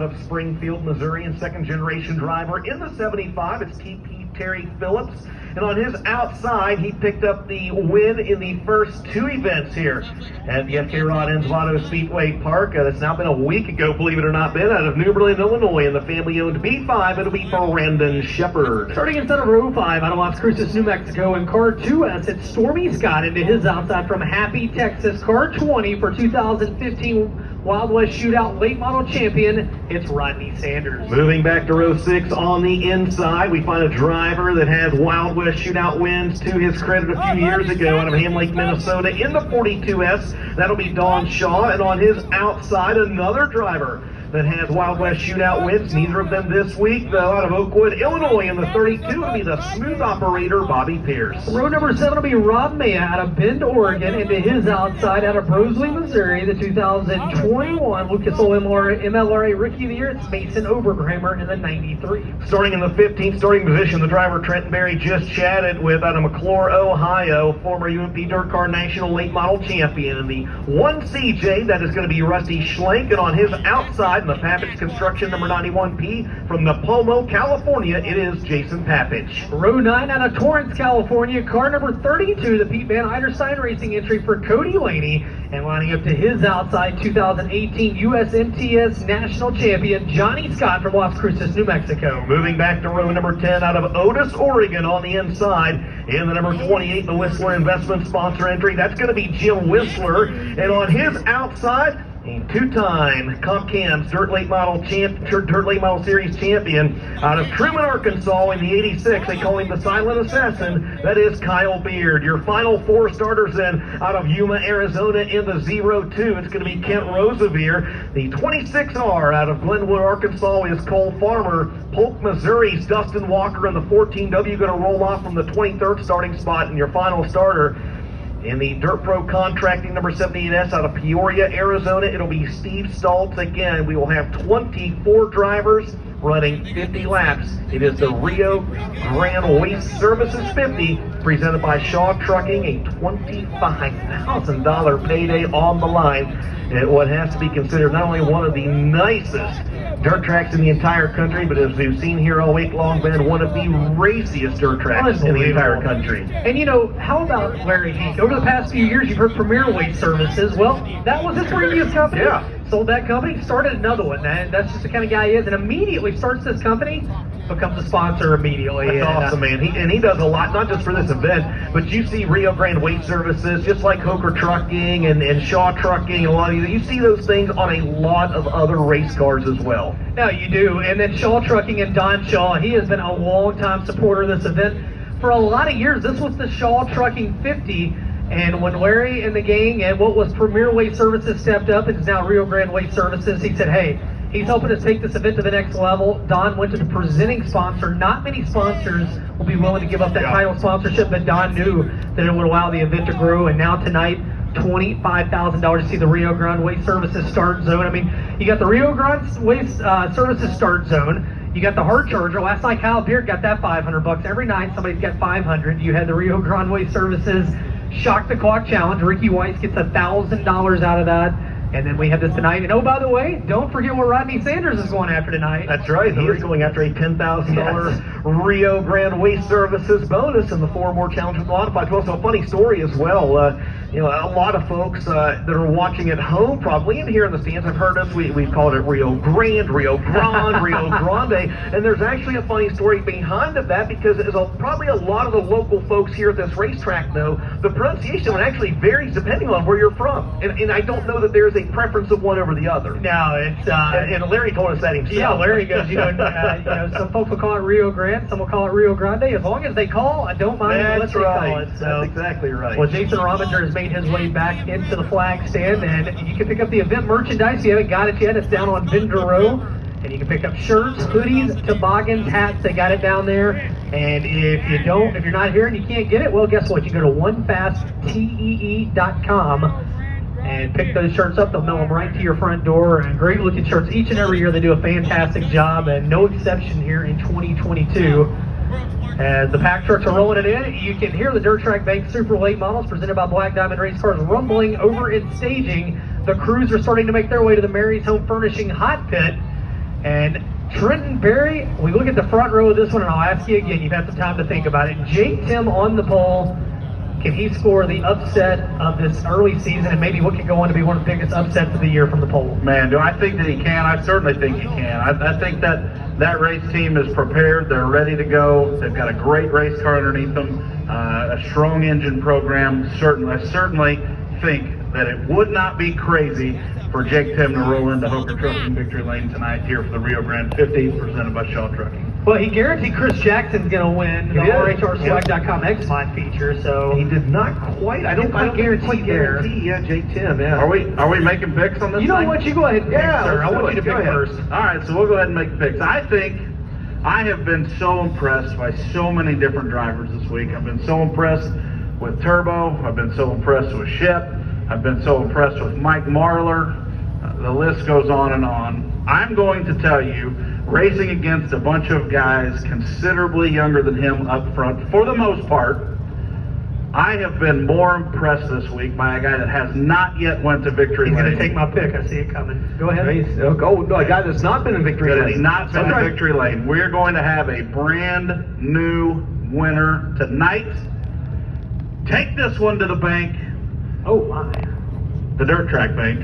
Of Springfield, Missouri, and second-generation driver in the 75, it's TP Terry Phillips. And on his outside, he picked up the win in the first two events here at the FK Rod Ends Vado Speedway Park. That's now been a week ago, believe it or not, Ben, out of New Berlin, Illinois, in the family-owned B5. It'll be for Randon Shepard. Starting in center row 5 out of Las Cruces, New Mexico, in car 2S, it's Stormy Scott into his outside from Happy, Texas. Car 20 for 2015 Wild West Shootout late model champion, it's Rodney Sanders. Moving back to row 6 on the inside, we find a driver that has Wild West Shootout wins to his credit a few years ago out of Ham Lake, Minnesota in the 42S. That'll be Don Shaw. And on his outside, another driver that has Wild West Shootout wins. Neither of them this week, though, out of Oakwood, Illinois in the 32. It'll be the smooth operator, Bobby Pierce. Row number 7 will be Rob Maya out of Bend, Oregon, into his outside out of Brosley, Missouri, the 2021 Lucas Oil MLRA Rookie of the Year. It's Mason Obergrammer in the 93. Starting in the 15th starting position, the driver Trenton Berry just chatted with out of McClure, Ohio, former UMP Dirt Car National Late Model Champion. In the 1CJ, that is going to be Rusty Schlenk, and on his outside, in the Papich Construction number 91P from Napomo, California, it is Jason Papich. Row 9 out of Torrance, California, car number 32, the Pete Van Eiderstein Racing entry for Cody Laney, and lining up to his outside, 2018 USMTS National Champion, Johnny Scott from Las Cruces, New Mexico. Moving back to row number 10 out of Otis, Oregon on the inside, in the number 28, the Whistler Investment sponsor entry, that's going to be Jim Whistler, and on his outside, a two-time Comp Cam's Dirt Late Model Series champion out of Truman, Arkansas in the 86. They call him the Silent Assassin. That is Kyle Beard. Your final 4 starters then out of Yuma, Arizona in the 02. It's going to be Kent Rosevier. The 26R out of Glenwood, Arkansas is Cole Farmer. Polk, Missouri's Dustin Walker in the 14W going to roll off from the 23rd starting spot in your final starter. In the Dirt Pro Contracting number 78S out of Peoria, Arizona, it'll be Steve Stoltz. Again, we will have 24 drivers running 50 laps. It is the Rio Grande Waste Services 50, presented by Shaw Trucking, a $25,000 payday on the line at what has to be considered not only one of the nicest dirt tracks in the entire country, but as we've seen here all week long, Ben, one of the raciest dirt tracks in the entire country. And you know, how about Larry Hink? Over the past few years, you've heard Premier Waste Services. Well, that was his previous company. Yeah. Sold that company, started another one. That's just the kind of guy he is, and immediately starts this company, becomes a sponsor immediately. That's awesome, man. He does a lot, not just for this event, but you see Rio Grande Waste Services, just like Coker Trucking and Shaw Trucking, and a lot of you see those things on a lot of other race cars as well. No, you do. And then Shaw Trucking and Don Shaw, he has been a long-time supporter of this event. For a lot of years, this was the Shaw Trucking 50. And when Larry and the gang and what was Premier Waste Services stepped up, and is now Rio Grande Waste Services, he said, hey, he's helping us take this event to the next level. Don went to the presenting sponsor. Not many sponsors will be willing to give up that title sponsorship, but Don knew that it would allow the event to grow. And now tonight, $25,000 to see the Rio Grande Waste Services start zone. I mean, you got the Rio Grande Waste Services start zone. You got the hard charger. Last night, Kyle Beard got that $500. Every night, somebody's got $500. You had the Rio Grande Waste Services Shock the Clock Challenge. Ricky Weiss gets $1,000 out of that. And then we have this tonight. And oh, by the way, don't forget what Rodney Sanders is going after tonight. That's right. He is going after a $10,000 Rio Grande Waste Services bonus in the 4 more challenges modified. Well, so a funny story as well. You know, a lot of folks that are watching at home, probably, and here in the stands, have heard us. We've called it Rio Grande, Rio Grande, Rio Grande. And there's actually a funny story behind of that, because as probably a lot of the local folks here at this racetrack know, the pronunciation actually varies depending on where you're from. And I don't know that there's a preference of one over the other. No, it's and Larry told us that himself. Yeah, Larry goes, you know, some folks will call it Rio Grande, some will call it Rio Grande. As long as they call, I don't mind what they call it. So, that's exactly right. Well, Jason Rominger has made his way back into the flag stand, and you can pick up the event merchandise. If you haven't got it yet, it's down on Vendor Row. And you can pick up shirts, hoodies, toboggans, hats. They got it down there. And if you're not here and you can't get it, well, guess what? You go to onefasttee.com and pick those shirts up. They'll mail them right to your front door. And great looking shirts each and every year. They do a fantastic job, and no exception here in 2022. As the pack trucks are rolling it in, you can hear the Dirt Track Bank Super Late Models presented by Black Diamond Race Cars rumbling over in staging. The crews are starting to make their way to the Mary's Home Furnishing hot pit. And Trenton Berry, we look at the front row of this one, and I'll ask you again, you've had some time to think about it. Jake Tim on the pole. Can he score the upset of this early season, and maybe what could go on to be one of the biggest upsets of the year from the pole? Man, do I think that he can? I certainly think he can. I think that race team is prepared. They're ready to go. They've got a great race car underneath them, a strong engine program. I certainly think that it would not be crazy for Jake Tim to roll into Hooker Trucking Victory Lane tonight here for the Rio Grande 50 presented by Shaw Trucking. Well, he guaranteed Chris Jackson's going to win the RHRSwag.com X-Mod feature, so He did not quite. I don't quite guarantee there. Yeah, Jake Tim. Yeah. Are we making picks on this? You know thing? what? You go ahead and pick, Yeah, sir. I let's do want you it. to Go pick ahead. first. All right, so we'll go ahead and make picks. I think I have been so impressed by so many different drivers this week. I've been so impressed with Turbo. I've been so impressed with Shep. I've been so impressed with Mike Marlar. The list goes on and on. I'm going to tell you, racing against a bunch of guys considerably younger than him up front, for the most part, I have been more impressed this week by a guy that has not yet went to victory He's lane. going to take my pick. I see it coming. Go ahead. Oh, no, a guy that's not been in victory That has lane. not been That's in right. victory lane. We're going to have a brand new winner tonight. Take this one to the bank, Oh, my. the dirt track bank.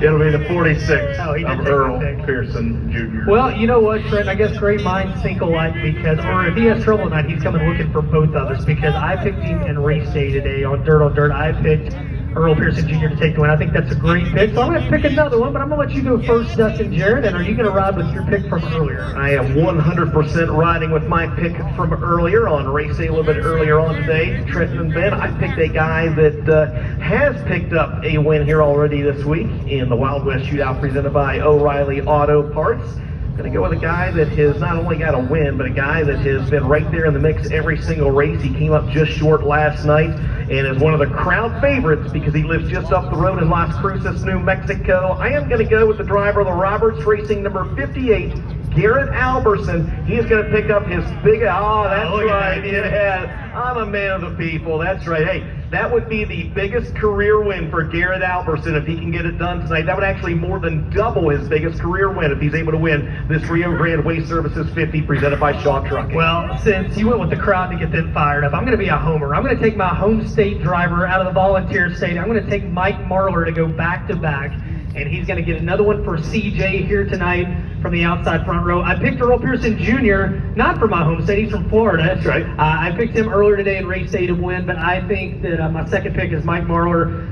It'll be the 46 Oh, he did of take my Earl pick. Pearson Jr. Well, you know what, Trent? I guess great minds think alike because, or if he has trouble tonight, he's coming looking for both of us because I picked him in race day today on Dirt. I picked Earl Pearson Jr. to take the win. I think that's a great pick. So I'm going to pick another one, but I'm going to let you go first, Dustin Jarrett. And are you going to ride with your pick from earlier? I am 100% riding with my pick from earlier on race day a little bit earlier on today. Trenton and Ben, I picked a guy that has picked up a win here already this week in the Wild West Shootout presented by O'Reilly Auto Parts. Going to go with a guy that has not only got a win, but a guy that has been right there in the mix every single race. He came up just short last night and is one of the crowd favorites because he lives just up the road in Las Cruces, New Mexico. I am going to go with the driver of the Roberts Racing number 58, Garrett Alberson. He is going to pick up his big, that's right, yeah. I'm a man of the people, that's right. Hey, that would be the biggest career win for Garrett Alberson if he can get it done tonight. That would actually more than double his biggest career win if he's able to win this Rio Grande Waste Services 50 presented by Shaw Trucking. Well, since you went with the crowd to get them fired up, I'm going to be a homer. I'm going to take my home state driver out of the volunteer state. I'm going to take Mike Marlar to go back-to-back, and he's going to get another one for CJ here tonight from the outside front row. I picked Earl Pearson Jr., not from my home state, he's from Florida. That's right. I picked him earlier today in race day to win, but I think that my second pick is Mike Marlar.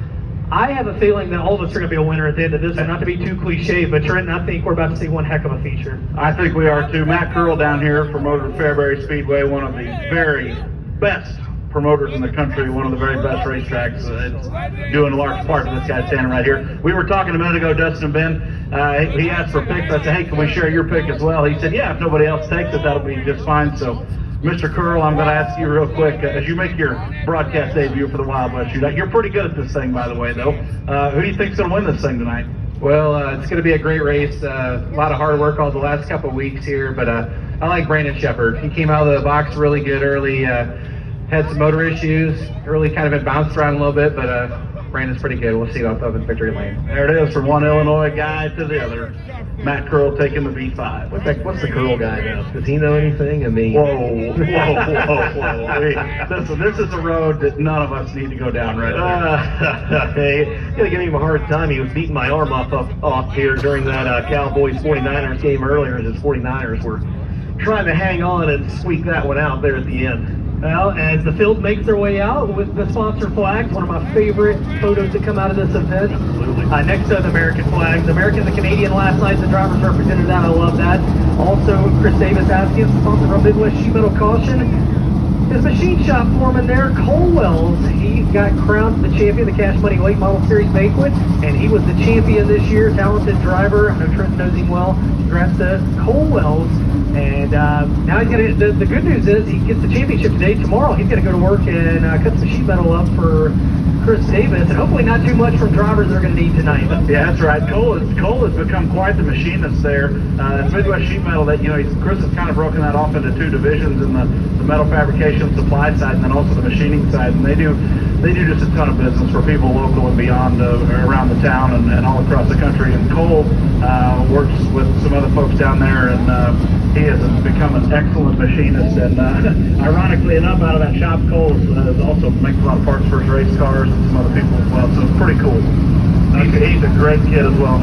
I have a feeling that all of us are going to be a winner at the end of this one. Not to be too cliche, but Trenton, I think we're about to see one heck of a feature. I think we are too. Matt Curl down here, promoter of Fairbury Speedway, one of the very best promoters in the country, one of the very best racetracks. It's doing a large part of this guy standing right here. We were talking a minute ago, Dustin and Ben. He asked for picks. I said, hey, can we share your pick as well? He said, yeah, if nobody else takes it, that'll be just fine. So, Mr. Curl, I'm going to ask you real quick, as you make your broadcast debut for the Wild West Shootout, you're pretty good at this thing, by the way, though. Who do you think's going to win this thing tonight? Well, it's going to be a great race. A lot of hard work all the last couple of weeks here, but I like Brandon Shepard. He came out of the box really good early, had some motor issues, early kind of been bounced around a little bit, but Brandon's pretty good. We'll see about the victory lane. There it is, from one Illinois guy to the other. Matt Curl taking the V5. What's the Curl guy know? Does he know anything? I mean, Whoa. Hey, this is a road that none of us need to go down right now. Hey, gonna give him a hard time. He was beating my arm off here during that Cowboys 49ers game earlier, as his 49ers were trying to hang on and squeak that one out there at the end. Well, as the field makes their way out with the sponsor flags, one of my favorite photos that come out of this event. Absolutely. Next to the American flags. American and the Canadian last night, the drivers represented that. I love that. Also, Chris Davis asking, sponsor from Midwest Sheet Metal Caution. His machine shop foreman there, Cole Wells, he got crowned the champion of the Cash Money Late Model Series Banquet, and he was the champion this year. Talented driver. I know Trent knows him well. Congrats to Cole Wells. And now he's gonna. The good news is he gets the championship today. Tomorrow he's gonna go to work and cut some sheet metal up for Chris Davis, and hopefully not too much from drivers they're going to need tonight. Yeah, that's right. Cole has become quite the machinist there. Midwest Sheet Metal, that Chris has kind of broken that off into two divisions, in the metal fabrication supply side, and then also the machining side. And they do just a ton of business for people local and beyond, around the town and all across the country. And Cole works with some other folks down there, and he has become an excellent machinist. And ironically enough, out of that shop, Cole also makes a lot of parts for his race cars and some other people as well. So it's pretty cool. He's a great kid as well.